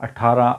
18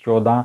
14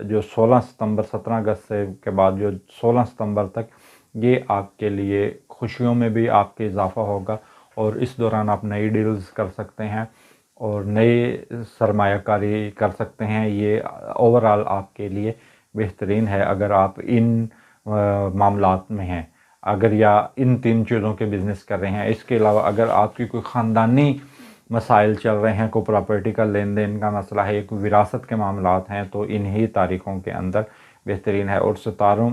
جو 16 ستمبر 17 اگست سے کے بعد جو 16 ستمبر تک یہ آپ کے لیے خوشیوں میں بھی آپ کے اضافہ ہوگا، اور اس دوران آپ نئی ڈیلز کر سکتے ہیں اور نئی سرمایہ کاری کر سکتے ہیں۔ یہ اوورآل آپ کے لیے بہترین ہے اگر آپ ان معاملات میں ہیں، اگر یا ان 3 چیزوں کے بزنس کر رہے ہیں۔ اس کے علاوہ اگر آپ کی کوئی خاندانی مسائل چل رہے ہیں، کوئی پراپرٹی کا لین دین کا مسئلہ ہے، کوئی وراثت کے معاملات ہیں، تو انہی تاریخوں کے اندر بہترین ہے۔ اور ستاروں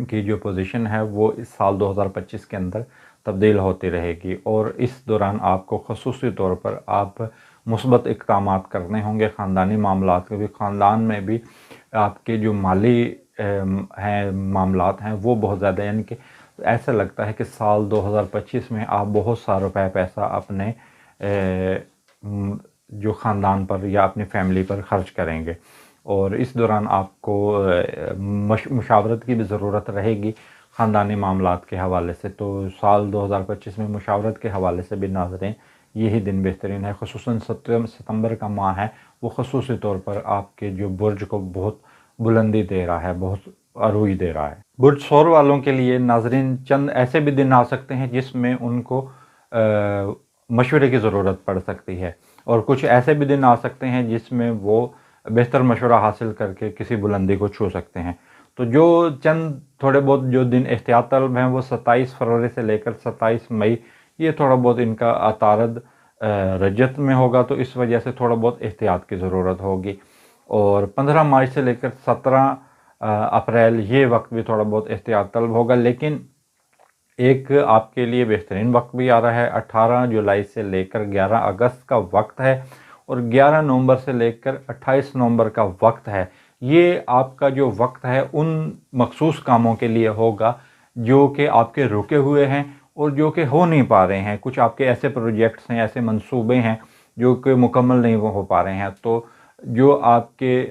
کی جو پوزیشن ہے وہ اس سال 2025 کے اندر تبدیل ہوتی رہے گی، اور اس دوران آپ کو خصوصی طور پر آپ مثبت اقدامات کرنے ہوں گے خاندانی معاملات کے بھی۔ خاندان میں بھی آپ کے جو مالی ہیں معاملات ہیں وہ بہت زیادہ، یعنی کہ ایسا لگتا ہے کہ سال 2025 میں آپ بہت سا روپے پیسہ اپنے جو خاندان پر یا اپنی فیملی پر خرچ کریں گے، اور اس دوران آپ کو مشاورت کی بھی ضرورت رہے گی خاندانی معاملات کے حوالے سے۔ تو سال 2025 میں مشاورت کے حوالے سے بھی ناظرین یہی دن بہترین ہے، خصوصاً ستمبر کا ماہ ہے وہ خصوصی طور پر آپ کے جو برج کو بہت بلندی دے رہا ہے، بہت عروج دے رہا ہے۔ برج ثور والوں کے لیے ناظرین چند ایسے بھی دن آ سکتے ہیں جس میں ان کو مشورے کی ضرورت پڑ سکتی ہے، اور کچھ ایسے بھی دن آ سکتے ہیں جس میں وہ بہتر مشورہ حاصل کر کے کسی بلندی کو چھو سکتے ہیں۔ تو جو چند تھوڑے بہت جو دن احتیاط طلب ہیں وہ 27 فروری سے لے کر 27 مئی، یہ تھوڑا بہت ان کا عطارد رجت میں ہوگا، تو اس وجہ سے تھوڑا بہت احتیاط کی ضرورت ہوگی۔ اور 15 مارچ سے لے کر 17 اپریل یہ وقت بھی تھوڑا بہت احتیاط طلب ہوگا، لیکن ایک آپ کے لیے بہترین وقت بھی آ رہا ہے۔ 18 جولائی سے لے کر 11 اگست کا وقت ہے، اور 11 نومبر سے لے کر 28 نومبر کا وقت ہے۔ یہ آپ کا جو وقت ہے ان مخصوص کاموں کے لیے ہوگا جو کہ آپ کے رکے ہوئے ہیں اور جو کہ ہو نہیں پا رہے ہیں۔ کچھ آپ کے ایسے پروجیکٹس ہیں، ایسے منصوبے ہیں جو کہ مکمل نہیں ہو پا رہے ہیں، تو جو آپ کے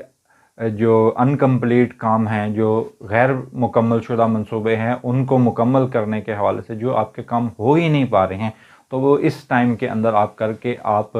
جو انکمپلیٹ کام ہیں، جو غیر مکمل شدہ منصوبے ہیں، ان کو مکمل کرنے کے حوالے سے جو آپ کے کام ہو ہی نہیں پا رہے ہیں، تو وہ اس ٹائم کے اندر آپ کر کے آپ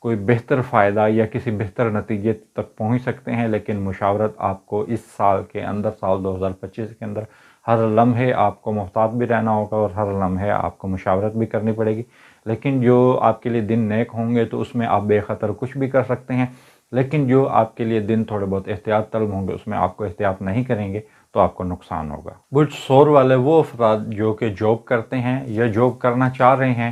کوئی بہتر فائدہ یا کسی بہتر نتیجے تک پہنچ سکتے ہیں۔ لیکن مشاورت آپ کو اس سال کے اندر، سال 2025 کے اندر ہر لمحے آپ کو محتاط بھی رہنا ہوگا، اور ہر لمحے آپ کو مشاورت بھی کرنی پڑے گی۔ لیکن جو آپ کے لیے دن نیک ہوں گے تو اس میں آپ بے خطر کچھ بھی کر سکتے ہیں، لیکن جو آپ کے لیے دن تھوڑے بہت احتیاط طلب ہوں گے اس میں آپ کو احتیاط نہیں کریں گے تو آپ کو نقصان ہوگا۔ برج ثور والے وہ افراد جو کہ جاب کرتے ہیں یا جاب کرنا چاہ رہے ہیں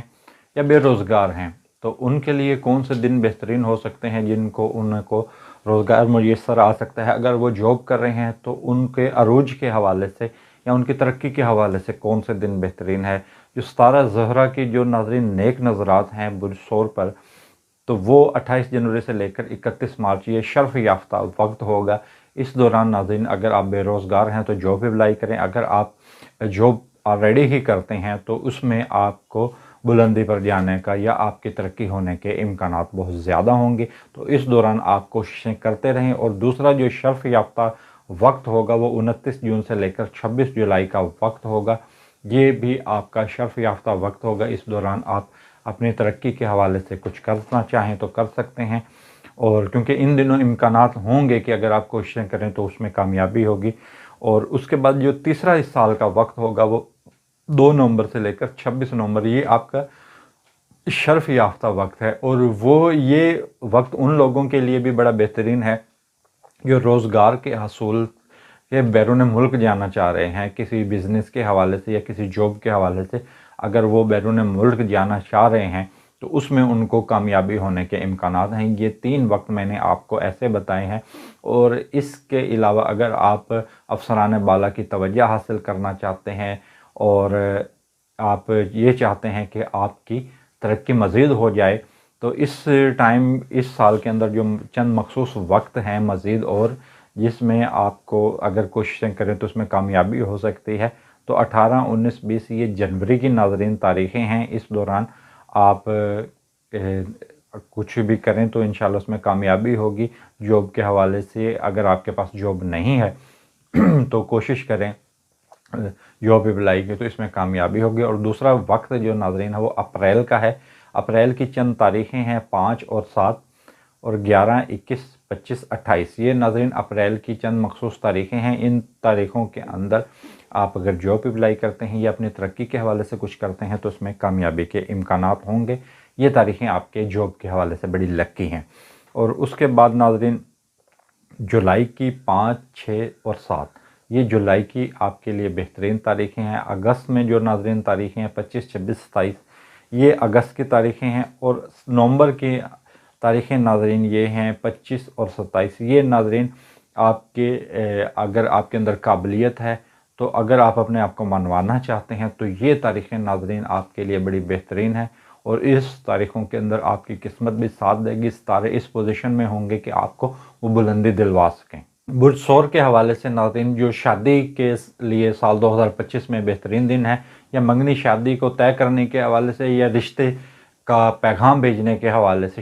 یا بے روزگار ہیں، تو ان کے لیے کون سے دن بہترین ہو سکتے ہیں جن کو ان کو روزگار میسر آ سکتا ہے۔ اگر وہ جاب کر رہے ہیں تو ان کے عروج کے حوالے سے یا ان کی ترقی کے حوالے سے کون سے دن بہترین ہے۔ جو ستارہ زہرہ کی جو ناظرین نیک نظرات ہیں برج ثور پر، تو وہ 28 جنوری سے لے کر 31 مارچ یہ شرف یافتہ وقت ہوگا۔ اس دوران ناظرین اگر آپ بے روزگار ہیں تو جاب اپلائی کریں، اگر آپ جاب آلریڈی ہی کرتے ہیں تو اس میں آپ کو بلندی پر جانے کا یا آپ کی ترقی ہونے کے امکانات بہت زیادہ ہوں گے، تو اس دوران آپ کوششیں کرتے رہیں۔ اور دوسرا جو شرف یافتہ وقت ہوگا وہ 29 جون سے لے کر 26 جولائی کا وقت ہوگا، یہ بھی آپ کا شرف یافتہ وقت ہوگا۔ اس دوران آپ اپنی ترقی کے حوالے سے کچھ کرنا چاہیں تو کر سکتے ہیں، اور کیونکہ ان دنوں امکانات ہوں گے کہ اگر آپ کوششیں کریں تو اس میں کامیابی ہوگی۔ اور اس کے بعد جو تیسرا اس سال کا وقت ہوگا وہ 2 نومبر سے لے کر 26 نومبر، یہ آپ کا شرف یافتہ وقت ہے، اور وہ یہ وقت ان لوگوں کے لیے بھی بڑا بہترین ہے جو روزگار کے حصول کے بیرون ملک جانا چاہ رہے ہیں، کسی بزنس کے حوالے سے یا کسی جاب کے حوالے سے اگر وہ بیرون ملک جانا چاہ رہے ہیں تو اس میں ان کو کامیابی ہونے کے امکانات ہیں۔ یہ 3 وقت میں نے آپ کو ایسے بتائے ہیں، اور اس کے علاوہ اگر آپ افسران بالا کی توجہ حاصل کرنا چاہتے ہیں اور آپ یہ چاہتے ہیں کہ آپ کی ترقی مزید ہو جائے، تو اس سال کے اندر جو چند مخصوص وقت ہیں مزید اور جس میں آپ کو اگر کوششیں کریں تو اس میں کامیابی ہو سکتی ہے، تو 18، 19، 20 یہ جنوری کی ناظرین تاریخیں ہیں۔ اس دوران آپ کچھ بھی کریں تو انشاءاللہ اس میں کامیابی ہوگی۔ جاب کے حوالے سے اگر آپ کے پاس جاب نہیں ہے تو کوشش کریں جاب اپلائی کی، تو اس میں کامیابی ہوگی۔ اور دوسرا وقت جو ناظرین ہے وہ اپریل کا ہے۔ اپریل کی چند تاریخیں ہیں 5 اور 7 اور 11، 21، 25, 28 یہ ناظرین اپریل کی چند مخصوص تاریخیں ہیں۔ ان تاریخوں کے اندر آپ اگر جاب اپلائی کرتے ہیں یا اپنی ترقی کے حوالے سے کچھ کرتے ہیں تو اس میں کامیابی کے امکانات ہوں گے۔ یہ تاریخیں آپ کے جاب کے حوالے سے بڑی لکی ہیں۔ اور اس کے بعد ناظرین جولائی کی 5، 6 اور 7 یہ جولائی کی آپ کے لیے بہترین تاریخیں ہیں۔ اگست میں جو ناظرین تاریخیں ہیں 25، 26، 27 یہ اگست کی تاریخیں ہیں۔ اور نومبر کی تاریخیں ناظرین یہ ہیں 25 اور 27 یہ ناظرین آپ کے اگر آپ کے اندر قابلیت ہے تو اگر آپ اپنے آپ کو منوانا چاہتے ہیں تو یہ تاریخیں ناظرین آپ کے لیے بڑی بہترین ہیں، اور اس تاریخوں کے اندر آپ کی قسمت بھی ساتھ دے گی، ستارے اس پوزیشن میں ہوں گے کہ آپ کو وہ بلندی دلوا سکیں۔ برج ثور کے حوالے سے ناظرین جو شادی کے لیے سال 2025 میں بہترین دن ہے، یا منگنی شادی کو طے کرنے کے حوالے سے یا رشتے کا پیغام بھیجنے کے حوالے سے،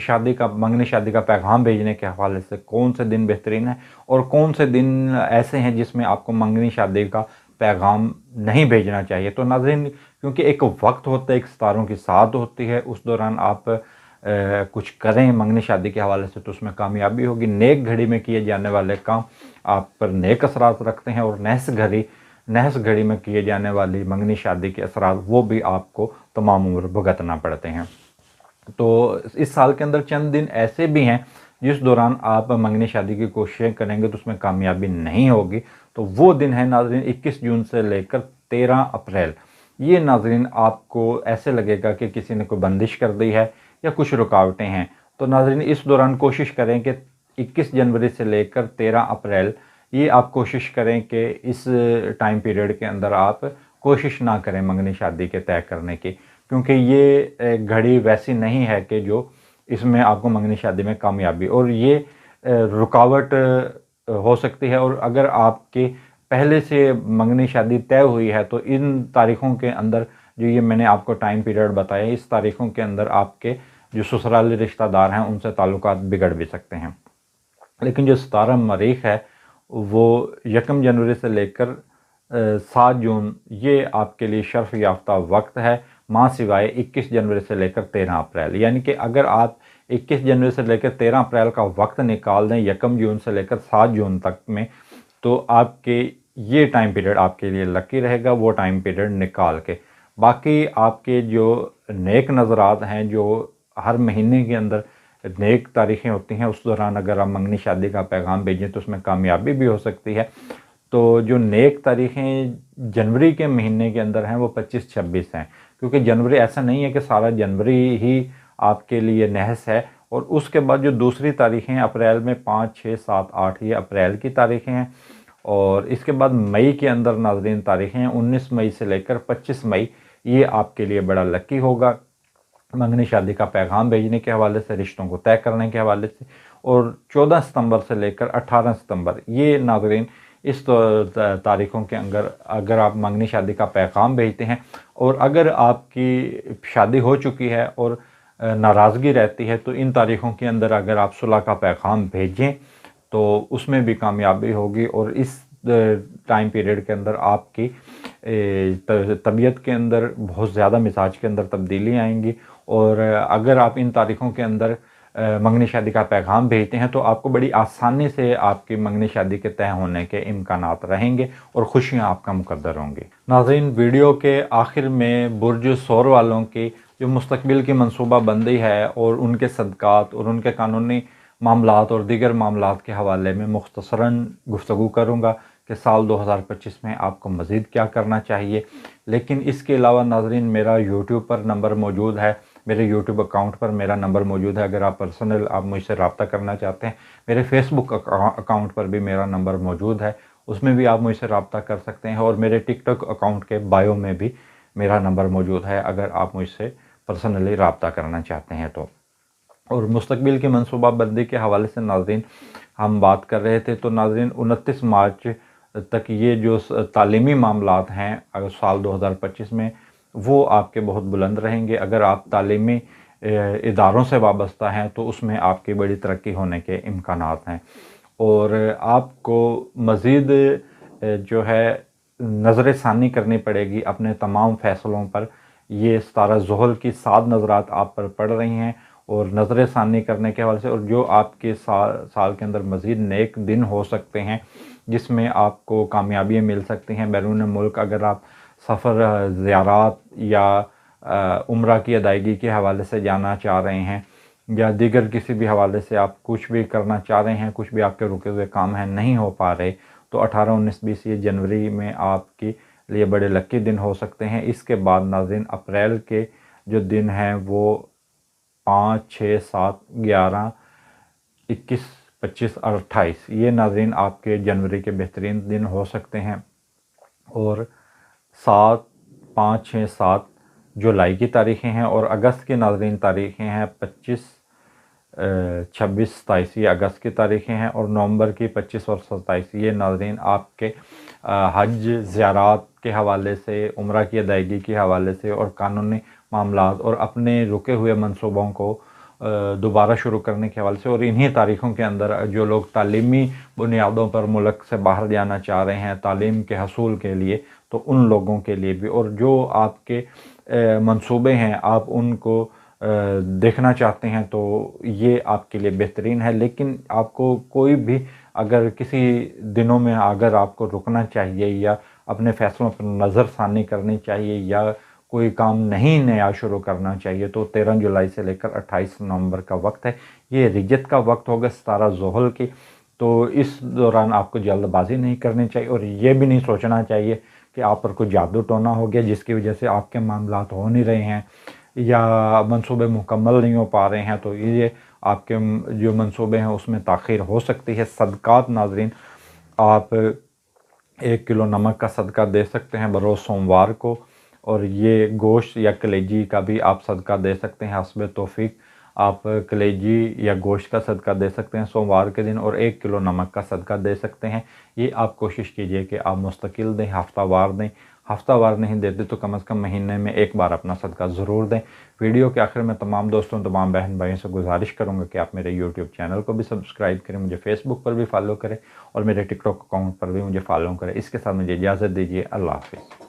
منگنی شادی کا پیغام بھیجنے کے حوالے سے کون سے دن بہترین ہیں اور کون سے دن ایسے ہیں جس میں آپ کو منگنی شادی کا پیغام نہیں بھیجنا چاہیے۔ تو ناظرین کیونکہ ایک وقت ہوتا ہے، ایک ستاروں کی ساتھ ہوتی ہے، اس دوران آپ کچھ کریں منگنی شادی کے حوالے سے تو اس میں کامیابی ہوگی۔ نیک گھڑی میں کیے جانے والے کام آپ پر نیک اثرات رکھتے ہیں، اور نحس گھڑی میں کیے جانے والی منگنی شادی کے اثرات وہ بھی آپ کو تمام عمر بھگتنا پڑتے ہیں۔ تو اس سال کے اندر چند دن ایسے بھی ہیں جس دوران آپ منگنی شادی کی کوششیں کریں گے تو اس میں کامیابی نہیں ہوگی۔ تو وہ دن ہے ناظرین 21 جون سے لے کر 13 اپریل یہ ناظرین آپ کو ایسے لگے گا کہ کسی نے کوئی بندش کر دی ہے یا کچھ رکاوٹیں ہیں۔ تو ناظرین اس دوران کوشش کریں کہ 21 جنوری سے لے کر 13 اپریل یہ آپ کوشش کریں کہ اس ٹائم پیریڈ کے اندر آپ کوشش نہ کریں منگنی شادی کے طے کرنے کی، کیونکہ یہ گھڑی ویسی نہیں ہے کہ جو اس میں آپ کو منگنی شادی میں کامیابی، اور یہ رکاوٹ ہو سکتی ہے۔ اور اگر آپ کے پہلے سے منگنی شادی طے ہوئی ہے تو ان تاریخوں کے اندر جو یہ میں نے آپ کو ٹائم پیریڈ بتایا اس تاریخوں کے اندر آپ کے جو سسرالی رشتہ دار ہیں ان سے تعلقات بگڑ بھی سکتے ہیں۔ لیکن جو 17 مریخ ہے وہ 1 جنوری سے لے کر 7 جون یہ آپ کے لیے شرف یافتہ وقت ہے، ماں سوائے 21 جنوری سے لے کر 13 اپریل، یعنی کہ اگر آپ 21 جنوری سے لے کر 13 اپریل کا وقت نکال دیں 1 جون سے لے کر 7 جون تک میں، تو آپ کے یہ ٹائم پیریڈ آپ کے لیے لکی رہے گا۔ وہ ٹائم پیریڈ نکال کے باقی آپ کے جو نیک نظرات ہیں جو ہر مہینے کے اندر نیک تاریخیں ہوتی ہیں اس دوران اگر آپ منگنی شادی کا پیغام بھیجیں تو اس میں کامیابی بھی ہو سکتی ہے۔ تو جو نیک تاریخیں جنوری کے مہینے کے اندر ہیں وہ 25، 26 ہیں، کیونکہ جنوری ایسا نہیں ہے کہ سارا جنوری ہی آپ کے لیے نحس ہے۔ اور اس کے بعد جو دوسری تاریخیں اپریل میں 5، 6، 7، 8 یہ اپریل کی تاریخیں ہیں، اور اس کے بعد مئی کے اندر ناظرین تاریخیں ہیں 19 مئی سے لے کر 25 مئی یہ آپ کے لیے بڑا لکی ہوگا منگنی شادی کا پیغام بھیجنے کے حوالے سے، رشتوں کو طے کرنے کے حوالے سے۔ اور 14 ستمبر سے لے کر 18 ستمبر یہ ناظرین اس تاریخوں کے اگر آپ منگنی شادی کا پیغام بھیجتے ہیں، اور اگر آپ کی شادی ہو چکی ہے اور ناراضگی رہتی ہے تو ان تاریخوں کے اندر اگر آپ صلح کا پیغام بھیجیں تو اس میں بھی کامیابی ہوگی، اور اس ٹائم پیریڈ کے اندر آپ کی طبیعت کے اندر بہت زیادہ مزاج کے اندر تبدیلی آئیں گی۔ اور اگر آپ ان تاریخوں کے اندر منگنی شادی کا پیغام بھیجتے ہیں تو آپ کو بڑی آسانی سے آپ کی منگنی شادی کے طے ہونے کے امکانات رہیں گے اور خوشیاں آپ کا مقدر ہوں گی۔ ناظرین ویڈیو کے آخر میں برج ثور والوں کی جو مستقبل کی منصوبہ بندی ہے اور ان کے صدقات اور ان کے قانونی معاملات اور دیگر معاملات کے حوالے میں مختصراً گفتگو کروں گا کہ سال 2025 میں آپ کو مزید کیا کرنا چاہیے۔ لیکن اس کے علاوہ ناظرین میرا یوٹیوب پر نمبر موجود ہے، میرے یوٹیوب اکاؤنٹ پر میرا نمبر موجود ہے، اگر آپ پرسنل آپ مجھ سے رابطہ کرنا چاہتے ہیں۔ میرے فیس بک اکاؤنٹ پر بھی میرا نمبر موجود ہے، اس میں بھی آپ مجھ سے رابطہ کر سکتے ہیں، اور میرے ٹک ٹاک اکاؤنٹ کے بایو میں بھی میرا نمبر موجود ہے اگر آپ مجھ سے پرسنلی رابطہ کرنا چاہتے ہیں تو۔ اور مستقبل کی منصوبہ بندی کے حوالے سے ناظرین ہم بات کر رہے تھے، تو ناظرین 29 مارچ تک یہ جو تعلیمی معاملات ہیں اگر سال 2025 میں وہ آپ کے بہت بلند رہیں گے۔ اگر آپ تعلیمی اداروں سے وابستہ ہیں تو اس میں آپ کی بڑی ترقی ہونے کے امکانات ہیں، اور آپ کو مزید جو ہے نظر ثانی کرنی پڑے گی اپنے تمام فیصلوں پر۔ یہ ستارہ زحل کی 7 نظرات آپ پر پڑ رہی ہیں، اور نظر ثانی کرنے کے حوالے سے، اور جو آپ کے سال کے اندر مزید نیک دن ہو سکتے ہیں جس میں آپ کو کامیابیاں مل سکتی ہیں بیرون ملک، اگر آپ سفر، زیارات یا عمرہ کی ادائیگی کے حوالے سے جانا چاہ رہے ہیں، یا دیگر کسی بھی حوالے سے آپ کچھ بھی کرنا چاہ رہے ہیں، کچھ بھی آپ کے رکے ہوئے کام ہیں نہیں ہو پا رہے، تو 18، 19، 20 یہ جنوری میں آپ کے لیے بڑے لکی دن ہو سکتے ہیں۔ اس کے بعد ناظرین اپریل کے جو دن ہیں وہ 5، 6، 7، 11، 21، 25 اور 28 یہ ناظرین آپ کے جنوری کے بہترین دن ہو سکتے ہیں۔ اور 7، 5، 6، 7 جولائی کی تاریخیں ہیں، اور اگست کی ناظرین تاریخیں ہیں 25، 26، 27 یہ اگست کی تاریخیں ہیں، اور نومبر کی 25 اور 27 یہ ناظرین آپ کے حج، زیارات کے حوالے سے، عمرہ کی ادائیگی کے حوالے سے، اور قانونی معاملات اور اپنے رکے ہوئے منصوبوں کو دوبارہ شروع کرنے کے حوالے سے، اور انہی تاریخوں کے اندر جو لوگ تعلیمی بنیادوں پر ملک سے باہر جانا چاہ رہے ہیں تعلیم کے حصول کے لیے، تو ان لوگوں کے لیے بھی، اور جو آپ کے منصوبے ہیں آپ ان کو دیکھنا چاہتے ہیں تو یہ آپ کے لیے بہترین ہے۔ لیکن آپ کو کوئی بھی اگر کسی دنوں میں اگر آپ کو رکنا چاہیے یا اپنے فیصلوں پر نظر ثانی کرنی چاہیے یا کوئی کام نہیں نیا شروع کرنا چاہیے، تو 13 جولائی سے لے کر 28 نومبر کا وقت ہے۔ یہ رجت کا وقت ہوگا، ستارہ ذوحل کی، تو اس دوران آپ کو جلد بازی نہیں کرنی چاہیے، اور یہ بھی نہیں سوچنا چاہیے کہ آپ پر کوئی جادو ٹونا ہو گیا جس کی وجہ سے آپ کے معاملات ہو نہیں رہے ہیں یا منصوبے مکمل نہیں ہو پا رہے ہیں، تو یہ آپ کے جو منصوبے ہیں اس میں تاخیر ہو سکتی ہے۔ صدقات ناظرین آپ 1 کلو نمک کا صدقہ دے سکتے ہیں بروز سوموار کو، اور یہ گوشت یا کلیجی کا بھی آپ صدقہ دے سکتے ہیں حسب توفیق۔ آپ کلیجی یا گوشت کا صدقہ دے سکتے ہیں سوموار کے دن، اور 1 کلو نمک کا صدقہ دے سکتے ہیں۔ یہ آپ کوشش کیجئے کہ آپ مستقل دیں، ہفتہ وار دیں۔ ہفتہ وار نہیں دیتے تو کم از کم مہینے میں ایک بار اپنا صدقہ ضرور دیں۔ ویڈیو کے آخر میں تمام دوستوں، تمام بہن بھائیوں سے گزارش کروں گا کہ آپ میرے یوٹیوب چینل کو بھی سبسکرائب کریں، مجھے فیس بک پر بھی فالو کریں، اور میرے ٹک ٹاک اکاؤنٹ پر بھی مجھے فالو کریں۔ اس کے ساتھ مجھے اجازت دیجیے، اللہ حافظ۔